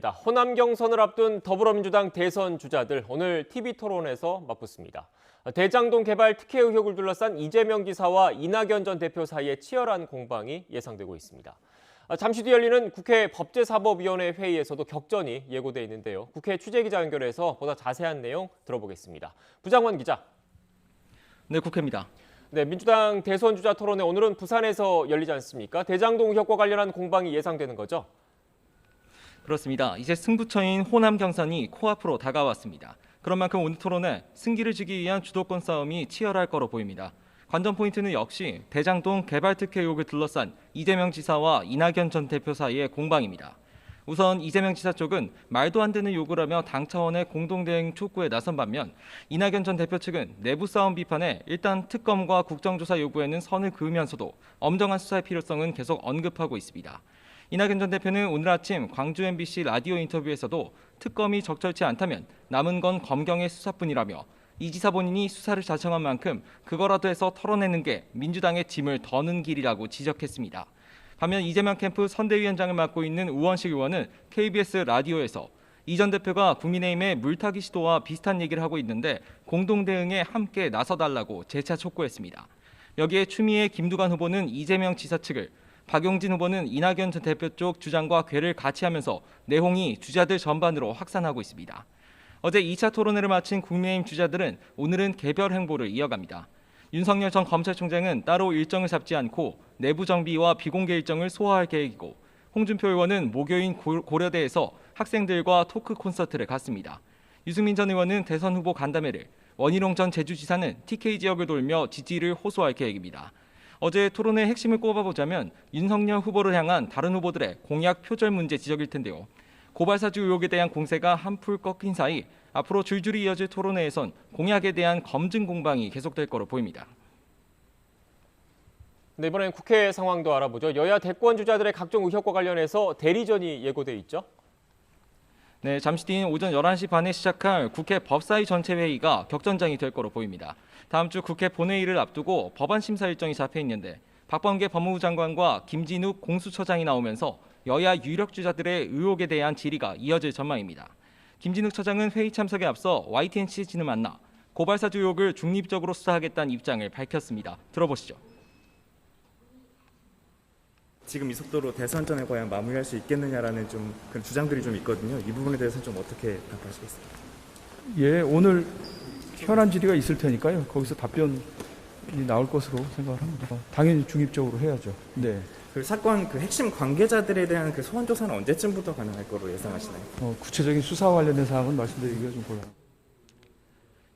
호남 경선을 앞둔 더불어민주당 대선 주자들 오늘 TV토론에서 맞붙습니다. 대장동 개발 특혜 의혹을 둘러싼 이재명 지사와 이낙연 전 대표 사이에 치열한 공방이 예상되고 있습니다. 잠시 뒤 열리는 국회 법제사법위원회 회의에서도 격전이 예고돼 있는데요. 국회 취재기자 연결해서 보다 자세한 내용 들어보겠습니다. 부장원 기자. 네, 국회입니다. 네, 민주당 대선 주자 토론회 오늘은 부산에서 열리지 않습니까? 대장동 의혹과 관련한 공방이 예상되는 거죠? 그렇습니다. 이제 승부처인 호남 경선이 코앞으로 다가왔습니다. 그런 만큼 오늘 토론은 승기를 지기 위한 주도권 싸움이 치열할 거로 보입니다. 관전 포인트는 역시 대장동 개발 특혜 의혹을 둘러싼 이재명 지사와 이낙연 전 대표 사이의 공방입니다. 우선 이재명 지사 쪽은 말도 안 되는 요구를 하며 당 차원의 공동대응 촉구에 나선 반면 이낙연 전 대표 측은 내부 싸움 비판에 일단 특검과 국정조사 요구에는 선을 그으면서도 엄정한 수사의 필요성은 계속 언급하고 있습니다. 이낙연 전 대표는 오늘 아침 광주 MBC 라디오 인터뷰에서도 특검이 적절치 않다면 남은 건 검경의 수사뿐이라며 이 지사 본인이 수사를 자청한 만큼 그거라도 해서 털어내는 게 민주당의 짐을 더는 길이라고 지적했습니다. 반면 이재명 캠프 선대위원장을 맡고 있는 우원식 의원은 KBS 라디오에서 이 전 대표가 국민의힘의 물타기 시도와 비슷한 얘기를 하고 있는데 공동 대응에 함께 나서달라고 재차 촉구했습니다. 여기에 추미애 김두관 후보는 이재명 지사 측을, 박용진 후보는 이낙연 전 대표 쪽 주장과 궤를 같이 하면서 내홍이 주자들 전반으로 확산하고 있습니다. 어제 2차 토론회를 마친 국민의힘 주자들은 오늘은 개별 행보를 이어갑니다. 윤석열 전 검찰총장은 따로 일정을 잡지 않고 내부 정비와 비공개 일정을 소화할 계획이고 홍준표 의원은 모교인 고려대에서 학생들과 토크 콘서트를 갖습니다. 유승민 전 의원은 대선 후보 간담회를, 원희룡 전 제주지사는 TK 지역을 돌며 지지를 호소할 계획입니다. 어제 토론의 핵심을 꼽아보자면 윤석열 후보를 향한 다른 후보들의 공약 표절 문제 지적일 텐데요. 고발사주 의혹에 대한 공세가 한풀 꺾인 사이 앞으로 줄줄이 이어질 토론회에선 공약에 대한 검증 공방이 계속될 거로 보입니다. 네, 이번엔 국회 상황도 알아보죠. 여야 대권 주자들의 각종 의혹과 관련해서 대리전이 예고돼 있죠? 네, 잠시 뒤인 오전 11시 반에 시작할 국회 법사위 전체 회의가 격전장이 될 거로 보입니다. 다음 주 국회 본회의를 앞두고 법안 심사 일정이 잡혀 있는데 박범계 법무부 장관과 김진욱 공수처장이 나오면서 여야 유력 주자들의 의혹에 대한 질의가 이어질 전망입니다. 김진욱 처장은 회의 참석에 앞서 YTN 취재진을 만나 고발사주 의혹을 중립적으로 수사하겠다는 입장을 밝혔습니다. 들어보시죠. 지금 이 속도로 대선 전에 과연 마무리할 수 있겠느냐라는 좀 그런 주장들이 좀 있거든요. 이 부분에 대해서 좀 어떻게 답하시겠습니까? 예, 오늘 현안 질의가 있을 테니까요. 거기서 답변이 나올 것으로 생각을 합니다. 당연히 중립적으로 해야죠. 네. 그 사건 그 핵심 관계자들에 대한 그 소환 조사는 언제쯤부터 가능할 거로 예상하시나요? 구체적인 수사와 관련된 사항은 말씀드리기가 좀 곤란합니다.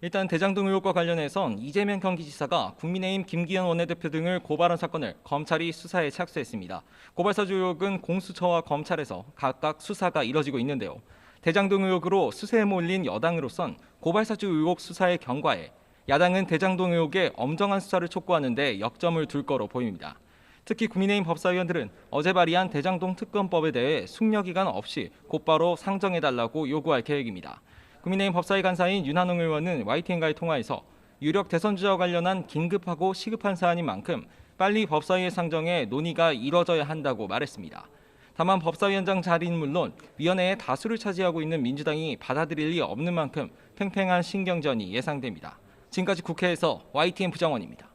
일단 대장동 의혹과 관련해선 이재명 경기지사가 국민의힘 김기현 원내대표 등을 고발한 사건을 검찰이 수사에 착수했습니다. 고발사주 의혹은 공수처와 검찰에서 각각 수사가 이뤄지고 있는데요. 대장동 의혹으로 수세에 몰린 여당으로선 고발사주 의혹 수사에 경과해 야당은 대장동 의혹에 엄정한 수사를 촉구하는 데 역점을 둘 거로 보입니다. 특히 국민의힘 법사위원들은 어제 발의한 대장동 특검법에 대해 숙려기간 없이 곧바로 상정해달라고 요구할 계획입니다. 국민의힘 법사위 간사인 윤한홍 의원은 YTN과의 통화에서 유력 대선 주자와 관련한 긴급하고 시급한 사안인 만큼 빨리 법사위에 상정해 논의가 이뤄져야 한다고 말했습니다. 다만 법사위원장 자리는 물론 위원회의 다수를 차지하고 있는 민주당이 받아들일 리 없는 만큼 팽팽한 신경전이 예상됩니다. 지금까지 국회에서 YTN 부장원입니다.